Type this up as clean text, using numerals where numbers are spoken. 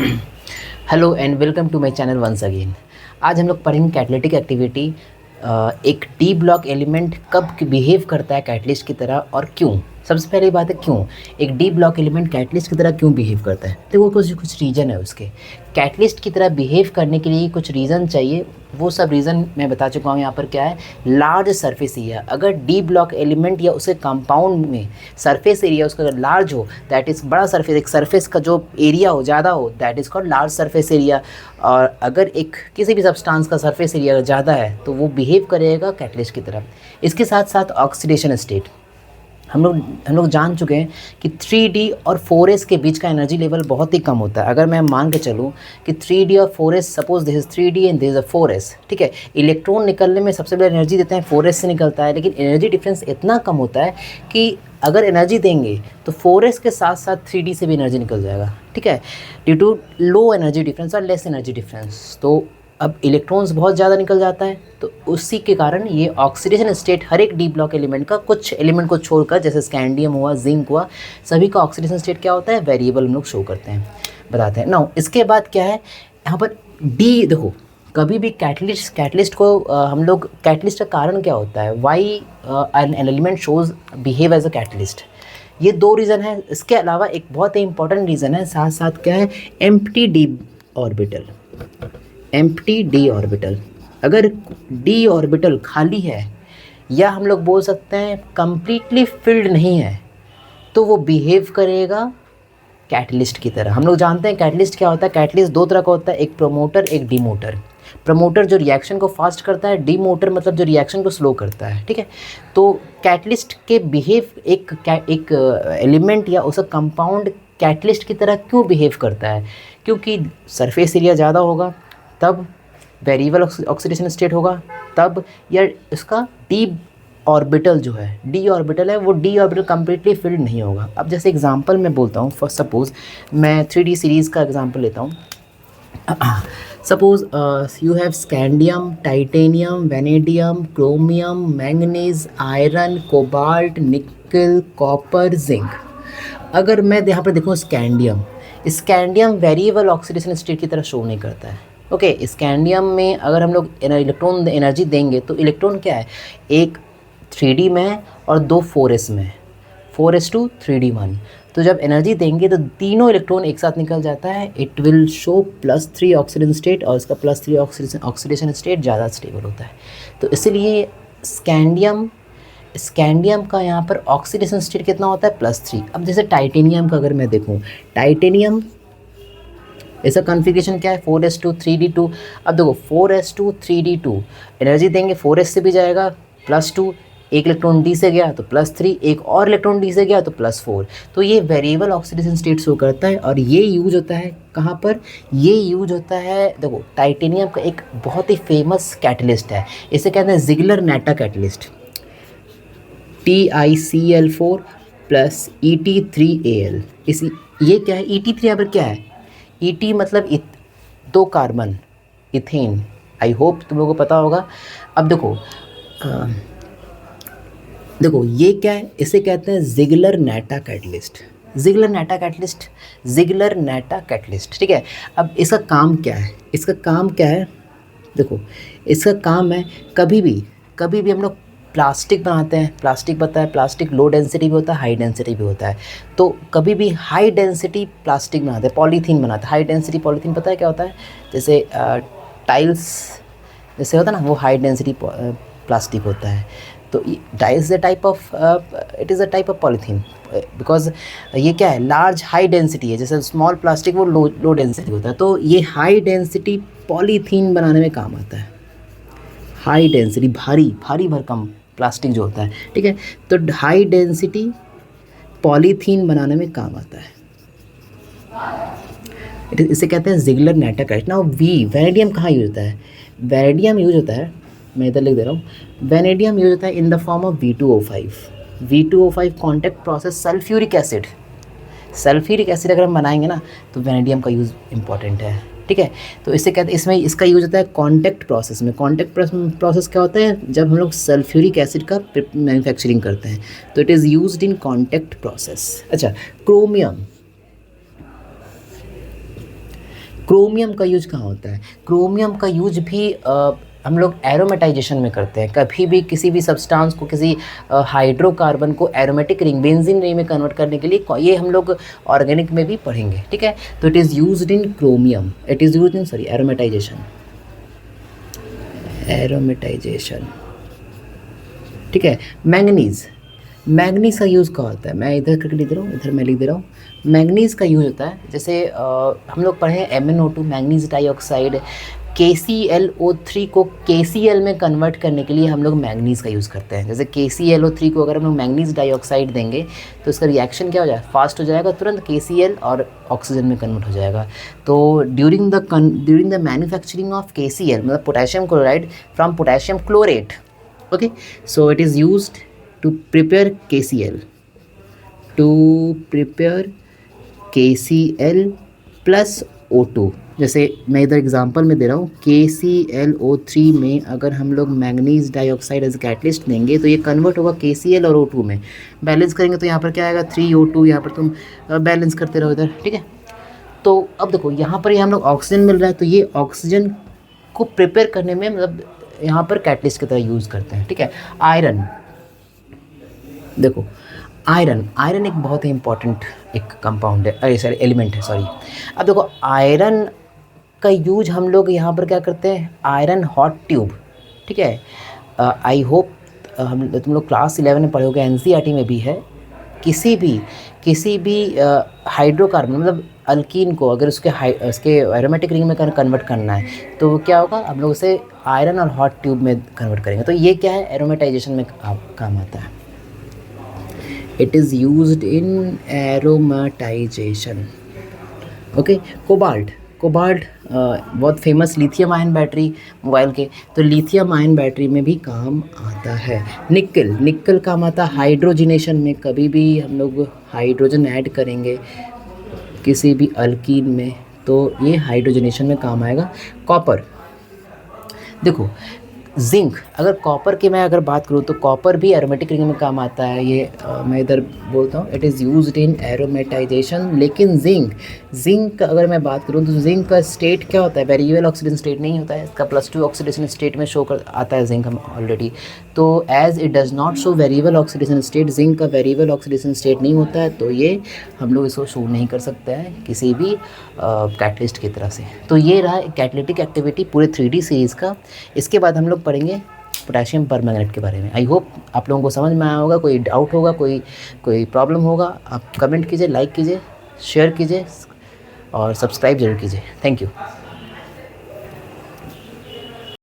Hello and welcome to my channel once again. आज हम लोग पढ़ेंगे कैटालिटिक एक्टिविटी। एक डी ब्लॉक एलिमेंट कब बिहेव करता है कैटलिस्ट की तरह और क्यों। सबसे पहली बात है क्यों एक डी ब्लॉक एलिमेंट कैटलिस्ट की तरह क्यों बिहेव करता है। तो वो कुछ रीज़न है उसके कैटलिस्ट की तरह बिहेव करने के लिए कुछ रीज़न चाहिए। वो सब रीज़न मैं बता चुका हूँ यहाँ पर। क्या है? Large surface area. अगर डी ब्लॉक एलिमेंट या उसके कंपाउंड में सरफेस एरिया उसका अगर लार्ज हो, दैट इज़ बड़ा सरफेस, एक सरफेस का जो एरिया हो ज़्यादा हो, that is called large surface area. और अगर एक किसी भी सब्सटेंस का सरफेस एरिया अगर ज़्यादा है तो वो बिहेव करेगा कैटलिस्ट की तरह। इसके साथ साथ ऑक्सीडेशन स्टेट। हम लोग जान चुके हैं कि 3D और 4s के बीच का एनर्जी लेवल बहुत ही कम होता है। अगर मैं मान के चलूँ कि 3D और 4s, suppose this is 3D and this is 4s, ठीक है। इलेक्ट्रॉन निकलने में सबसे बड़ा एनर्जी देते हैं 4s से निकलता है, लेकिन एनर्जी डिफरेंस इतना कम होता है कि अगर एनर्जी देंगे तो 4s के साथ साथ 3D से भी एनर्जी निकल जाएगा, ठीक है, due to low energy difference और लेस एनर्जी डिफरेंस। तो अब इलेक्ट्रॉन्स बहुत ज़्यादा निकल जाता है, तो उसी के कारण ये ऑक्सीडेशन स्टेट हर एक डी ब्लॉक एलिमेंट का, कुछ एलिमेंट को छोड़कर, जैसे स्कैंडियम हुआ, जिंक हुआ, सभी का ऑक्सीडेशन स्टेट क्या होता है, वेरिएबल हम लोग शो करते हैं, बताते हैं ना। इसके बाद क्या है यहाँ पर डी, देखो कभी भी कैटलिस्ट को हम लोग, कैटलिस्ट का कारण क्या होता है, why an element shows behave as a catalyst. ये दो रीज़न है। इसके अलावा एक बहुत ही इंपॉर्टेंट रीज़न है साथ साथ, क्या है, empty D orbital. Empty D orbital, अगर डी ऑर्बिटल खाली है या हम लोग बोल सकते हैं कंप्लीटली फिल्ड नहीं है, तो वो बिहेव करेगा कैटलिस्ट की तरह। हम लोग जानते हैं कैटलिस्ट क्या होता है। कैटलिस्ट दो तरह का होता है, एक प्रोमोटर, एक डीमोटर। प्रमोटर जो रिएक्शन को फास्ट करता है, डीमोटर मतलब जो रिएक्शन को स्लो करता है, ठीक है। तो कैटलिस्ट के बिहेव, एक एलिमेंट या उसका कंपाउंड कैटलिस्ट की तरह क्यों बिहेव करता है, क्योंकि सरफेस एरिया ज़्यादा होगा तब वेरिएबल ऑक्सीडेशन स्टेट होगा तब, या इसका डी ऑर्बिटल जो है, डी ऑर्बिटल है, वो डी ऑर्बिटल कम्प्लीटली फिल्ड नहीं होगा। अब जैसे एग्जांपल मैं बोलता हूँ, फर्स्ट सपोज मैं 3D सीरीज़ का एग्जांपल लेता हूँ। Suppose you have scandium, titanium, vanadium, chromium, manganese, iron, cobalt, निकल, कॉपर, जिंक। अगर मैं यहाँ पर देखूँ scandium, scandium variable oxidation state की तरह शो नहीं करता है। ओके, स्कैंडियम में अगर हम लोग इलेक्ट्रॉन एनर्जी देंगे तो इलेक्ट्रॉन क्या है, एक 3D में है और दो 4s में है, 4s2 3D1। तो जब एनर्जी देंगे तो तीनों इलेक्ट्रॉन एक साथ निकल जाता है, it will show +3 oxidation state, और इसका +3 ऑक्सीडेशन स्टेट ज़्यादा स्टेबल होता है। तो इसीलिए स्कैंडियम का यहाँ पर ऑक्सीडेशन स्टेट कितना होता है, +3। अब जैसे टाइटेनियम का अगर मैं देखूँ, टाइटेनियम इसका कॉन्फ़िगरेशन क्या है, 4s2 3d2। अब देखो 4s2 3d2, एनर्जी देंगे 4s से भी जाएगा +2, एक इलेक्ट्रॉन डी से गया तो +3, एक और इलेक्ट्रॉन डी से गया तो +4। तो ये वेरिएबल ऑक्सीडेशन स्टेट शो करता है, और ये यूज होता है कहाँ पर, ये यूज होता है, देखो टाइटेनियम का एक बहुत ही फेमस कैटलिस्ट है, इसे कहते हैं जिगलर-नाटा कैटलिस्ट, TiCl4 + Et3Al। इस ये क्या है, Et3 यहाँ पर क्या है, Et मतलब दो कार्बन, इथेन। आई होप तुम लोगों को पता होगा। अब देखो ये क्या है, इसे कहते हैं जिगलर-नाटा कैटलिस्ट, जिगलर-नाटा कैटलिस्ट, जिगलर-नाटा कैटलिस्ट, ठीक है। अब इसका काम क्या है, इसका काम क्या है, देखो इसका काम है, कभी भी हम लोग प्लास्टिक बनाते हैं, प्लास्टिक पता है, प्लास्टिक लो डेंसिटी भी होता है, हाई डेंसिटी भी होता है। तो कभी भी हाई डेंसिटी प्लास्टिक बनाते हैं, पॉलीथीन बनाते हैं। हाई डेंसिटी पॉलीथीन पता है क्या होता है, जैसे टाइल्स जैसे होता है ना, वो हाई डेंसिटी प्लास्टिक होता है। तो tiles is a type of, it is a type of polythene, because ये क्या है, लार्ज हाई डेंसिटी है। जैसे स्मॉल प्लास्टिक वो लो डेंसिटी होता है, तो ये हाई डेंसिटी पॉलीथीन बनाने में काम आता है। हाई डेंसिटी भारी भरकम प्लास्टिक जो होता है, ठीक है, तो हाई डेंसिटी पॉलीथीन बनाने में काम आता है। इसे कहते हैं जिगलर-नाटा कैटलिस्ट। नाउ वेनेडियम कहाँ यूज होता है, वेनेडियम यूज होता है, मैं इधर लिख दे रहा हूँ, वेनेडियम यूज होता है in the form of V2O5 contact process sulphuric acid. Sulphuric acid अगर हम बनाएंगे ना तो वेनेडियम का यूज़ इंपॉर्टेंट है, ठीक है। तो इसे कहते हैं, इसमें इसका यूज होता है कॉन्टैक्ट प्रोसेस में। कॉन्टैक्ट प्रोसेस क्या होता है, जब हम लोग सल्फ्यूरिक एसिड का मैन्युफैक्चरिंग करते हैं, तो it is used in contact process. अच्छा, क्रोमियम, क्रोमियम का यूज कहाँ होता है? क्रोमियम का यूज भी हम लोग एरोमेटाइजेशन में करते हैं। कभी भी किसी भी सब्सटेंस को, किसी हाइड्रोकार्बन को एरोमेटिक रिंग, बेंजीन रिंग में कन्वर्ट करने के लिए, ये हम लोग ऑर्गेनिक में भी पढ़ेंगे, ठीक है। तो it is used in chromium, it is used in aromatisation, aromatisation, ठीक है। मैंगनीज़, मैंगनीज़ का यूज़ कहाँ होता है? मैं इधर करके लिख दे रहा हूँ, इधर मैं लिख दे रहा हूँ। मैंगनीज़ का यूज़ होता है, जैसे हम लोग पढ़े हैं MnO2, मैंगनीज डाइऑक्साइड, KClO3 को KCl में कन्वर्ट करने के लिए हम लोग मैंगनीज़ का यूज़ करते हैं। जैसे KClO3 को अगर हम लोग मैंगनीज डाइऑक्साइड देंगे तो इसका रिएक्शन क्या हो जाएगा? फास्ट हो जाएगा, तुरंत KCl और ऑक्सीजन में कन्वर्ट हो जाएगा। तो during the manufacturing of KCl, मतलब potassium chloride from potassium chlorate, okay, so it is used to prepare KCl, to prepare KCl plus O2। जैसे मैं इधर एग्जांपल में दे रहा हूँ, KClO3 में अगर हम लोग मैंगनीज डाइऑक्साइड एज कैटलिस्ट देंगे तो ये कन्वर्ट होगा KCl और O2 में, बैलेंस करेंगे तो यहाँ पर क्या आएगा? 3O2। यहाँ पर तुम बैलेंस करते रहो इधर, ठीक है। तो अब देखो यहाँ पर ये हम लोग ऑक्सीजन मिल रहा है, तो ये ऑक्सीजन को प्रिपेयर करने में मतलब यहाँ पर कैटलिस्ट की तरह यूज़ करते हैं, ठीक है। आयरन, देखो आयरन एक बहुत ही इंपॉर्टेंट एक कंपाउंड है, अरे सॉरी एलिमेंट है, सॉरी। अब देखो आयरन का यूज हम लोग यहाँ पर क्या करते हैं? आयरन हॉट ट्यूब, ठीक है। आई होप तुम लोग क्लास 11 में पढ़ोगे, NCERT में भी है। किसी भी हाइड्रोकार्बन मतलब अल्कीन को अगर उसके एरोमेटिक रिंग में कन्वर्ट करना है तो क्या होगा? हम लोग उसे आयरन और हॉट ट्यूब में कन्वर्ट करेंगे। तो ये क्या है? एरोमेटाइजेशन में काम आता है। It is used in aromatization, okay. Cobalt बहुत famous lithium ion battery mobile के, तो लिथियम आयन बैटरी में भी काम आता है। निकल काम आता है हाइड्रोजनेशन में, कभी भी हम लोग हाइड्रोजन ऐड करेंगे किसी भी अल्कीन में तो ये हाइड्रोजनेशन में काम आएगा। कॉपर, देखो जिंक, अगर कॉपर की मैं अगर बात करूँ तो कॉपर भी एरोमेटिक रिंग में काम आता है। ये मैं इधर बोलता हूँ it is used in aromatisation. लेकिन जिंक अगर मैं बात करूँ तो जिंक का स्टेट क्या होता है? वेरिएबल ऑक्सीडेशन स्टेट नहीं होता है, इसका +2 ऑक्सीडेशन स्टेट में शो कर आता है जिंक हम ऑलरेडी। तो as it does not show variable oxidation state, zinc का वेरिएबल ऑक्सीडेशन स्टेट नहीं होता है, तो ये हम लोग इसको शो नहीं कर सकते हैं किसी भी कैटलिस्ट की तरह से। तो ये रहा कैटलिटिक एक्टिविटी पूरे 3D सीरीज़ का। इसके बाद हम लोग पढ़ेंगे पोटेशियम परमैंगनेट के बारे में। आई होप आप लोगों को समझ में आया होगा। कोई डाउट होगा, कोई प्रॉब्लम होगा, आप कमेंट कीजिए, लाइक कीजिए, शेयर कीजिए और सब्सक्राइब जरूर कीजिए। Thank you.